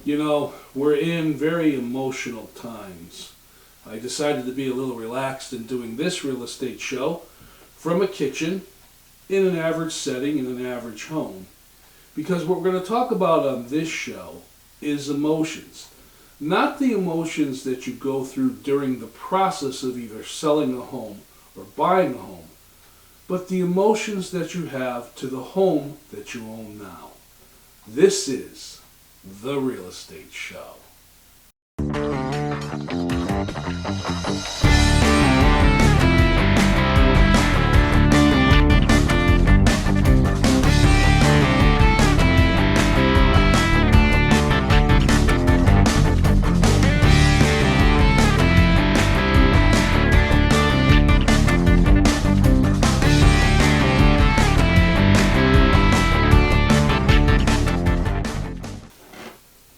You know, we're in very emotional times. I decided to be a little relaxed in doing this real estate show from a kitchen in an average setting in an average home. Because what we're going to talk about on this show is emotions. Not the emotions that you go through during the process of either selling a home or buying a home, but the emotions that you have to the home that you own now. This is The Real Estate Show.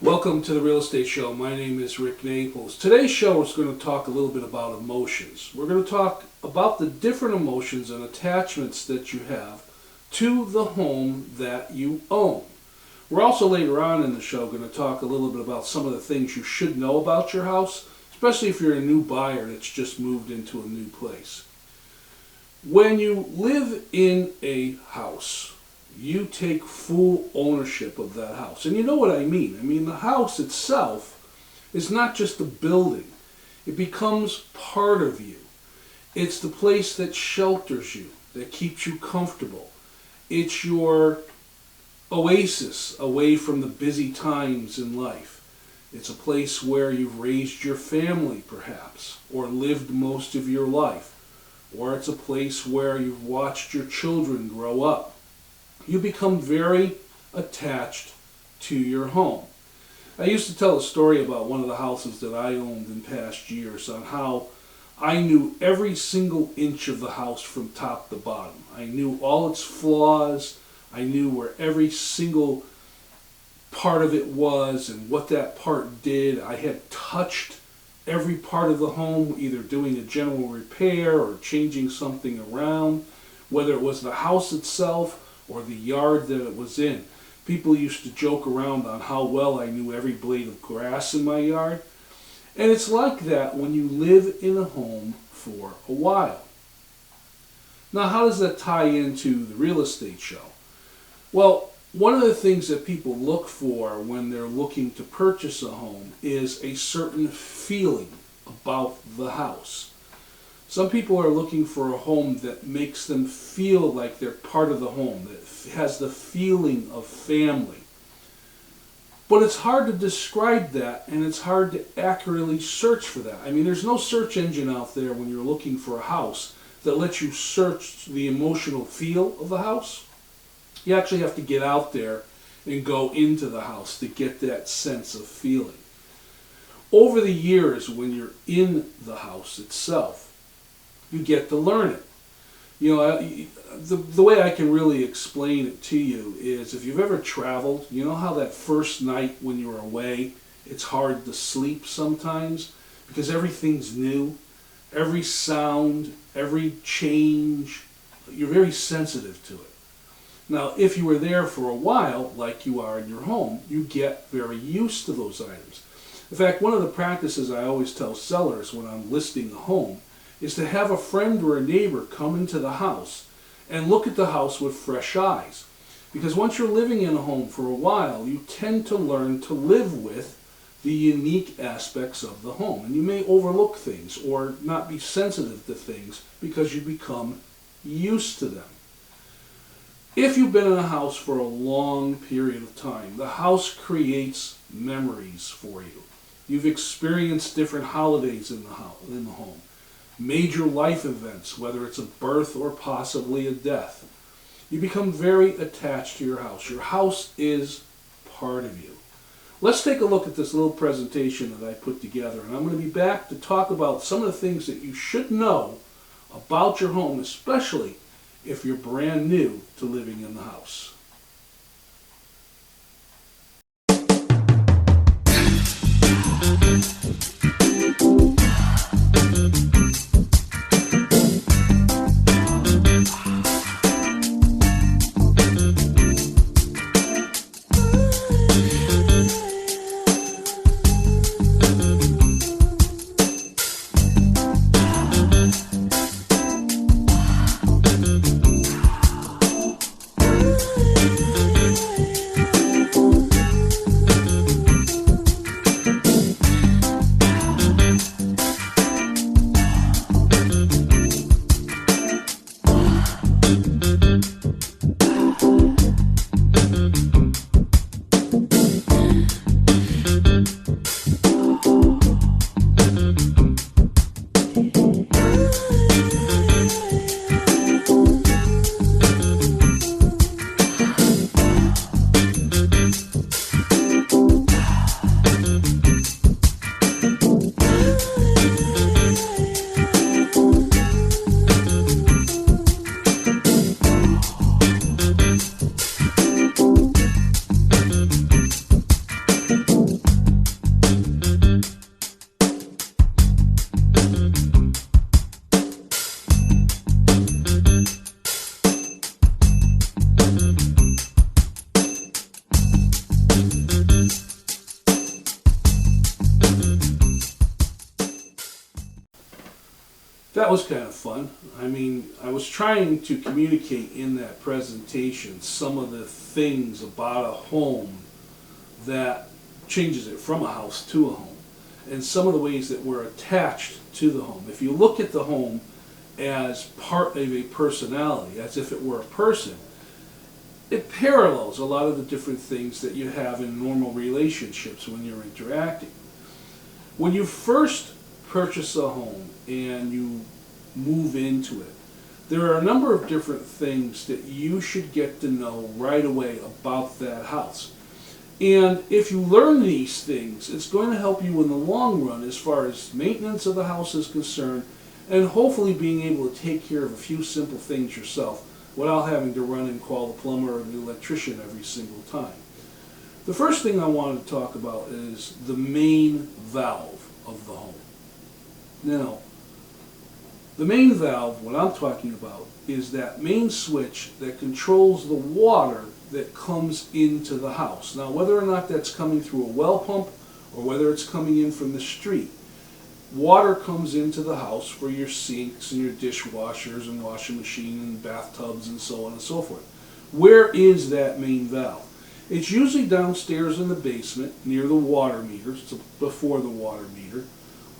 Welcome to the Real Estate Show. My name is Rick Naples. Today's show is going to talk a little bit about emotions. We're going to talk about the different emotions and attachments that you have to the home that you own. We're also later on in the show going to talk a little bit about some of the things you should know about your house, especially if you're a new buyer that's just moved into a new place. When you live in a house, you take full ownership of that house. And you know what I mean. I mean, the house itself is not just a building. It becomes part of you. It's the place that shelters you, that keeps you comfortable. It's your oasis away from the busy times in life. It's a place where you've raised your family, perhaps, or lived most of your life. Or it's a place where you've watched your children grow up. You become very attached to your home. I used to tell a story about one of the houses that I owned in past years on how I knew every single inch of the house from top to bottom. I knew all its flaws. I knew where every single part of it was and what that part did. I had touched every part of the home, either doing a general repair or changing something around, whether it was the house itself or the yard that it was in. People used to joke around on how well I knew every blade of grass in my yard. And it's like that when you live in a home for a while. Now, how does that tie into the real estate show? Well, one of the things that people look for when they're looking to purchase a home is a certain feeling about the house. Some people are looking for a home that makes them feel like they're part of the home, that has the feeling of family. But it's hard to describe that, and it's hard to accurately search for that. I mean, there's no search engine out there when you're looking for a house that lets you search the emotional feel of the house. You actually have to get out there and go into the house to get that sense of feeling. Over the years, when you're in the house itself, you get to learn it. You know, the way I can really explain it to you is if you've ever traveled, you know how that first night when you're away, it's hard to sleep sometimes because everything's new, every sound, every change, you're very sensitive to it. Now, if you were there for a while, like you are in your home, you get very used to those items. In fact, one of the practices I always tell sellers when I'm listing a home is to have a friend or a neighbor come into the house and look at the house with fresh eyes. Because once you're living in a home for a while, you tend to learn to live with the unique aspects of the home. And you may overlook things or not be sensitive to things because you become used to them. If you've been in a house for a long period of time, the house creates memories for you. You've experienced different holidays in the home. Major life events, whether it's a birth or possibly a death. You become very attached to your house. Your house is part of you. Let's take a look at this little presentation that I put together, and I'm going to be back to talk about some of the things that you should know about your home, especially if you're brand new to living in the house. That was kind of fun. I mean, I was trying to communicate in that presentation some of the things about a home that changes it from a house to a home, and some of the ways that we're attached to the home. If you look at the home as part of a personality, as if it were a person, it parallels a lot of the different things that you have in normal relationships when you're interacting. When you first purchase a home and you move into it, there are a number of different things that you should get to know right away about that house. And if you learn these things, it's going to help you in the long run as far as maintenance of the house is concerned, and hopefully being able to take care of a few simple things yourself without having to run and call the plumber or the electrician every single time. The first thing I want to talk about is the main valve of the home. Now, the main valve, what I'm talking about, is that main switch that controls the water that comes into the house. Now, whether or not that's coming through a well pump or whether it's coming in from the street, water comes into the house for your sinks and your dishwashers and washing machine and bathtubs and so on and so forth. Where is that main valve? It's usually downstairs in the basement near the water meter, so before the water meter.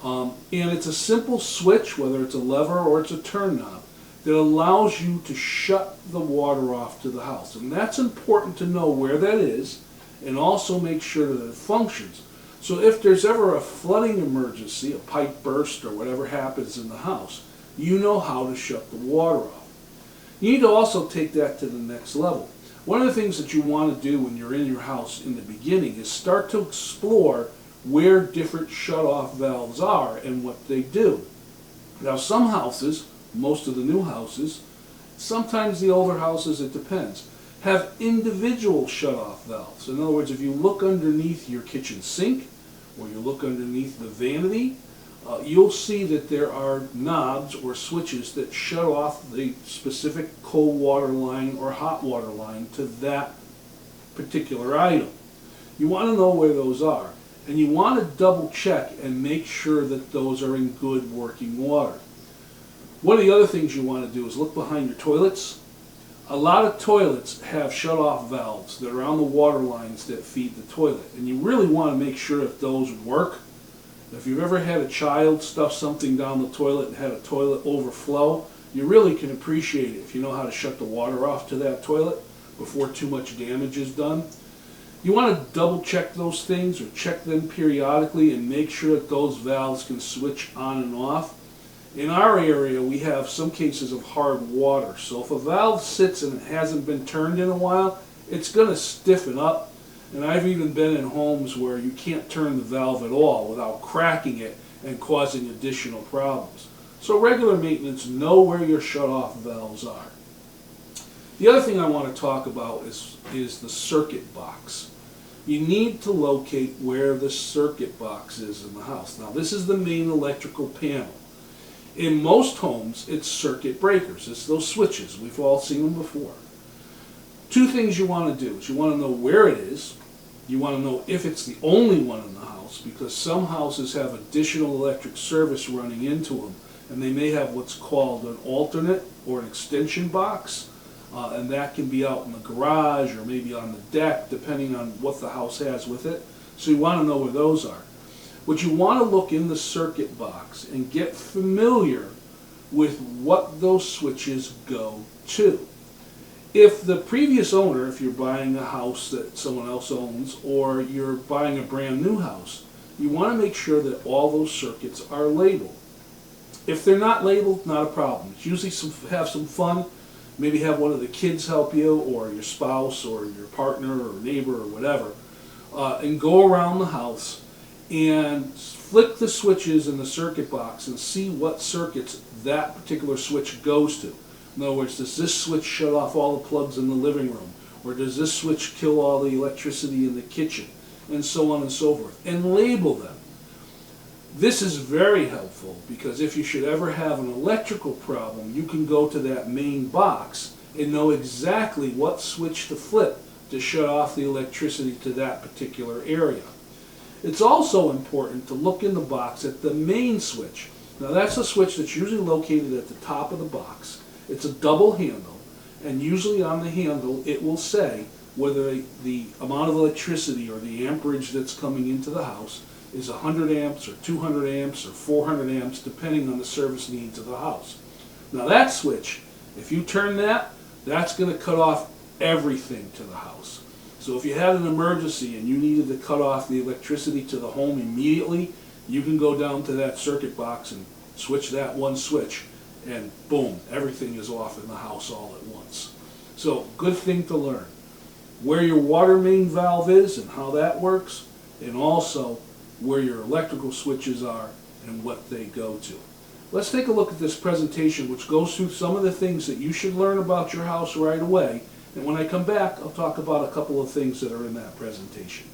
And it's a simple switch, whether it's a lever or it's a turn knob, that allows you to shut the water off to the house. And that's important to know where that is and also make sure that it functions. So if there's ever a flooding emergency, a pipe burst or whatever happens in the house, you know how to shut the water off. You need to also take that to the next level. One of the things that you want to do when you're in your house in the beginning is start to explore where different shut-off valves are and what they do. Now, some houses, most of the new houses, sometimes the older houses, it depends, have individual shut-off valves. In other words, if you look underneath your kitchen sink or you look underneath the vanity, you'll see that there are knobs or switches that shut off the specific cold water line or hot water line to that particular item. You want to know where those are, and you want to double check and make sure that those are in good working water. One of the other things you want to do is look behind your toilets. A lot of toilets have shut-off valves that are on the water lines that feed the toilet, and you really want to make sure that those work. If you've ever had a child stuff something down the toilet and had a toilet overflow, you really can appreciate it if you know how to shut the water off to that toilet before too much damage is done. You want to double check those things or check them periodically and make sure that those valves can switch on and off. In our area, we have some cases of hard water, so if a valve sits and it hasn't been turned in a while, it's going to stiffen up. And I've even been in homes where you can't turn the valve at all without cracking it and causing additional problems. So regular maintenance, know where your shut-off valves are. The other thing I want to talk about is the circuit box. You need to locate where the circuit box is in the house. Now, this is the main electrical panel. In most homes, it's circuit breakers. It's those switches. We've all seen them before. Two things you want to do is you want to know where it is. You want to know if it's the only one in the house, because some houses have additional electric service running into them, and they may have what's called an alternate or an extension box, and that can be out in the garage or maybe on the deck, depending on what the house has with it. So you want to know where those are. But you want to look in the circuit box and get familiar with what those switches go to. If the previous owner, if you're buying a house that someone else owns or you're buying a brand new house, you want to make sure that all those circuits are labeled. If they're not labeled, not a problem. It's usually have some fun. Maybe have one of the kids help you, or your spouse or your partner or neighbor or whatever, and go around the house and flick the switches in the circuit box and see what circuits that particular switch goes to. In other words, does this switch shut off all the plugs in the living room? Or does this switch kill all the electricity in the kitchen? And so on and so forth. And label them. This is very helpful because if you should ever have an electrical problem, you can go to that main box and know exactly what switch to flip to shut off the electricity to that particular area. It's also important to look in the box at the main switch. Now that's a switch that's usually located at the top of the box. It's a double handle, and usually on the handle it will say whether the amount of electricity or the amperage that's coming into the house is 100 amps or 200 amps or 400 amps, depending on the service needs of the house. Now that switch, if you turn that, that's going to cut off everything to the house. So if you had an emergency and you needed to cut off the electricity to the home immediately, you can go down to that circuit box and switch that one switch, and boom, everything is off in the house all at once. So good thing to learn. Where your water main valve is and how that works, and also where your electrical switches are and what they go to. Let's take a look at this presentation, which goes through some of the things that you should learn about your house right away. And when I come back, I'll talk about a couple of things that are in that presentation.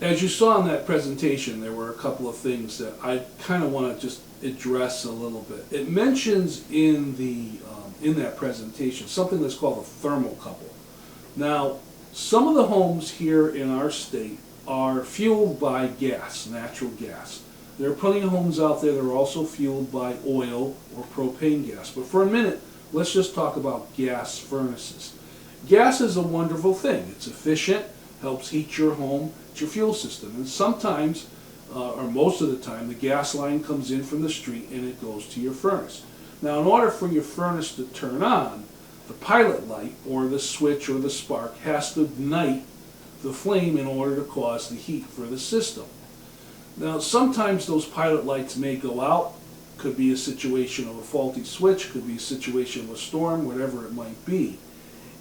As you saw in that presentation, there were a couple of things that I kind of want to just address a little bit. It mentions in that presentation something that's called a thermocouple. Now, some of the homes here in our state are fueled by gas, natural gas. There are plenty of homes out there that are also fueled by oil or propane gas. But for a minute, let's just talk about gas furnaces. Gas is a wonderful thing. It's efficient, helps heat your home, it's your fuel system. And sometimes, or most of the time, the gas line comes in from the street and it goes to your furnace. Now, in order for your furnace to turn on, the pilot light or the switch or the spark has to ignite the flame in order to cause the heat for the system. Now, sometimes those pilot lights may go out. Could be a situation of a faulty switch, could be a situation of a storm, whatever it might be.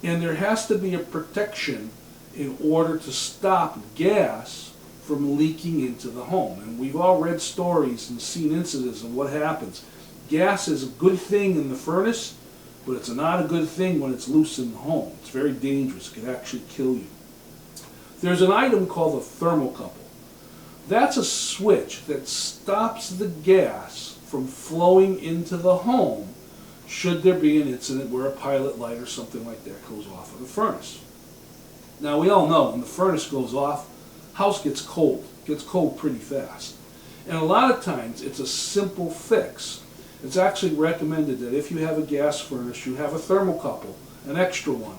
And there has to be a protection in order to stop gas from leaking into the home. And we've all read stories and seen incidents of what happens. Gas is a good thing in the furnace, but it's not a good thing when it's loose in the home. It's very dangerous. It can actually kill you. There's an item called a thermocouple. That's a switch that stops the gas from flowing into the home should there be an incident where a pilot light or something like that goes off of the furnace. Now we all know when the furnace goes off, house gets cold. It gets cold pretty fast. And a lot of times it's a simple fix. It's actually recommended that if you have a gas furnace, you have a thermocouple, an extra one,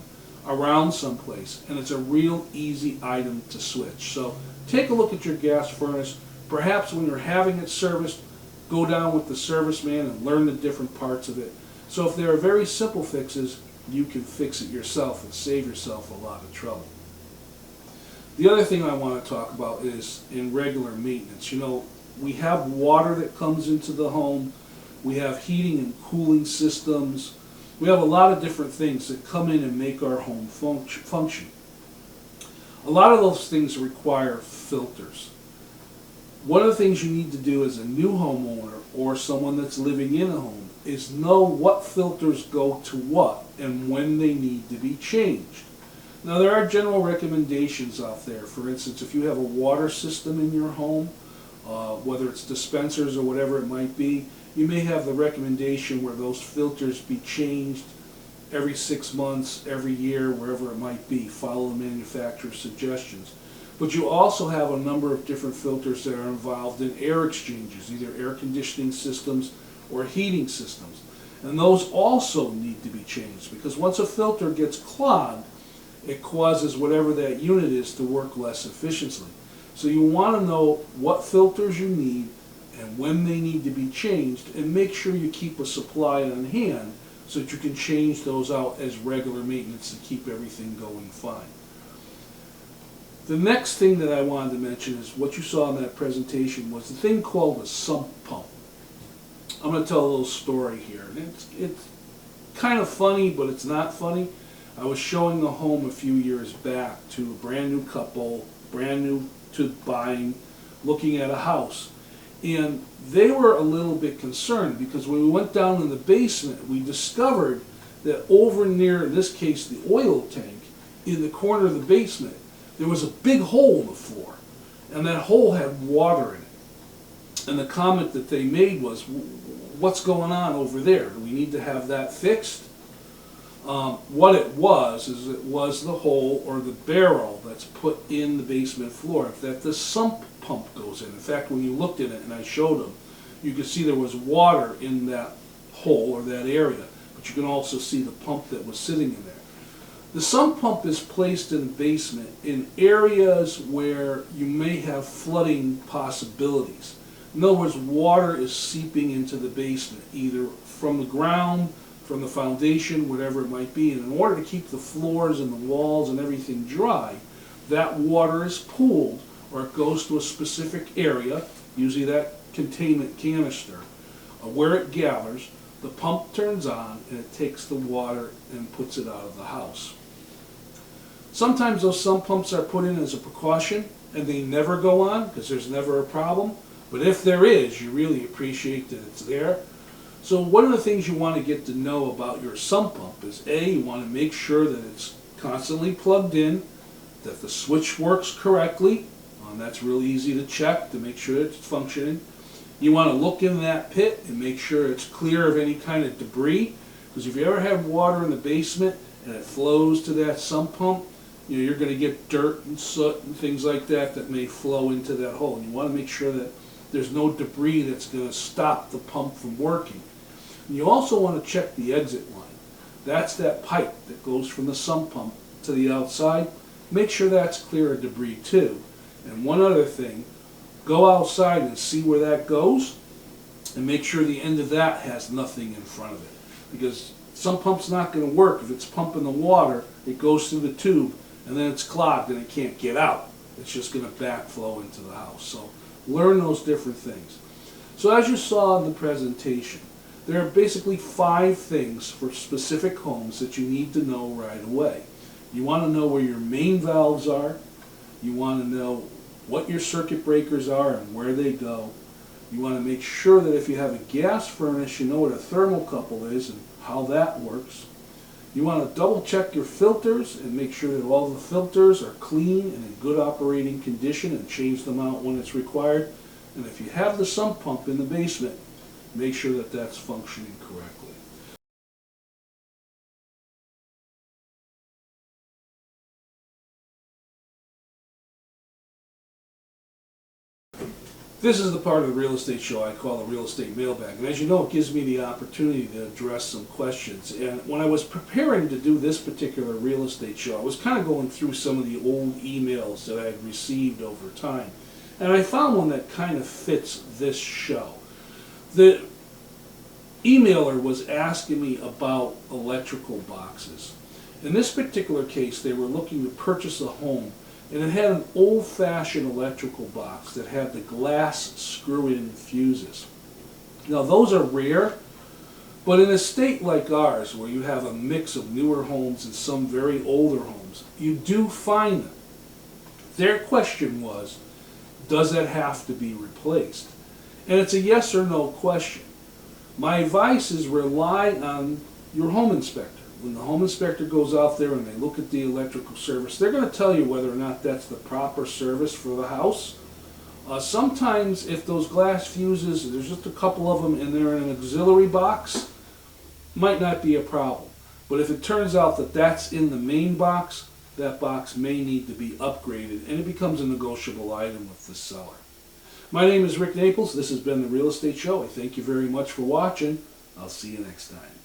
around someplace, and it's a real easy item to switch. So take a look at your gas furnace. Perhaps when you're having it serviced, go down with the serviceman and learn the different parts of it. So if there are very simple fixes, you can fix it yourself and save yourself a lot of trouble. The other thing I want to talk about is in regular maintenance. You know, we have water that comes into the home. We have heating and cooling systems. We have a lot of different things that come in and make our home function. A lot of those things require filters. One of the things you need to do as a new homeowner or someone that's living in a home is know what filters go to what and when they need to be changed. Now there are general recommendations out there. For instance, if you have a water system in your home, whether it's dispensers or whatever it might be, you may have the recommendation where those filters be changed every 6 months, every year, wherever it might be. Follow the manufacturer's suggestions. But you also have a number of different filters that are involved in air exchanges, either air conditioning systems or heating systems. And those also need to be changed because once a filter gets clogged, it causes whatever that unit is to work less efficiently. So you want to know what filters you need and when they need to be changed, and make sure you keep a supply on hand so that you can change those out as regular maintenance to keep everything going fine. The next thing that I wanted to mention is what you saw in that presentation was the thing called a sump pump. I'm going to tell a little story here. It's kind of funny, but it's not funny. I was showing the home a few years back to a brand new couple, brand new to buying, looking at a house. And they were a little bit concerned because when we went down in the basement, we discovered that over near, in this case, the oil tank, in the corner of the basement, there was a big hole in the floor. And that hole had water in it. And the comment that they made was, what's going on over there? Do we need to have that fixed? What it was is it was the hole or the barrel that's put in the basement floor that the sump pump goes in. In fact, when you looked at it and I showed them, you could see there was water in that hole or that area, but you can also see the pump that was sitting in there. The sump pump is placed in the basement in areas where you may have flooding possibilities. In other words, water is seeping into the basement, either from the ground, from the foundation, whatever it might be. And in order to keep the floors and the walls and everything dry, that water is pooled, or it goes to a specific area, usually that containment canister, where it gathers. The pump turns on and it takes the water and puts it out of the house. Sometimes those sump pumps are put in as a precaution and they never go on because there's never a problem. But if there is, you really appreciate that it's there. So one of the things you want to get to know about your sump pump is A, you want to make sure that it's constantly plugged in, that the switch works correctly. That's really easy to check to make sure it's functioning. You want to look in that pit and make sure it's clear of any kind of debris, because if you ever have water in the basement and it flows to that sump pump, you're going to get dirt and soot and things like that that may flow into that hole. And you want to make sure that there's no debris that's going to stop the pump from working. And you also want to check the exit line. That's that pipe that goes from the sump pump to the outside. Make sure that's clear of debris too. And one other thing, go outside and see where that goes and make sure the end of that has nothing in front of it. Because sump pump's not going to work. If it's pumping the water, it goes through the tube and then it's clogged and it can't get out. It's just going to backflow into the house. So learn those different things. So as you saw in the presentation, There are basically 5 things for specific homes that you need to know right away. You want to know where your main valves are. You want to know what your circuit breakers are and where they go. You want to make sure that if you have a gas furnace, you know what a thermocouple is and how that works. You want to double check your filters and make sure that all the filters are clean and in good operating condition, and change them out when it's required. And if you have the sump pump in the basement, make sure that that's functioning correctly. This is the part of the real estate show I call the real estate mailbag. And as you know, it gives me the opportunity to address some questions. And when I was preparing to do this particular real estate show, I was kind of going through some of the old emails that I had received over time. And I found one that kind of fits this show. The emailer was asking me about electrical boxes. In this particular case, they were looking to purchase a home, and it had an old-fashioned electrical box that had the glass screw-in fuses. Now those are rare, but in a state like ours, where you have a mix of newer homes and some very older homes, you do find them. Their question was, does that have to be replaced? And it's a yes or no question. My advice is rely on your home inspector. When the home inspector goes out there and they look at the electrical service, they're going to tell you whether or not that's the proper service for the house. Sometimes if those glass fuses, there's just a couple of them and they're in an auxiliary box, might not be a problem. But if it turns out that that's in the main box, that box may need to be upgraded, and it becomes a negotiable item with the seller. My name is Rick Naples. This has been the Real Estate Show. I thank you very much for watching. I'll see you next time.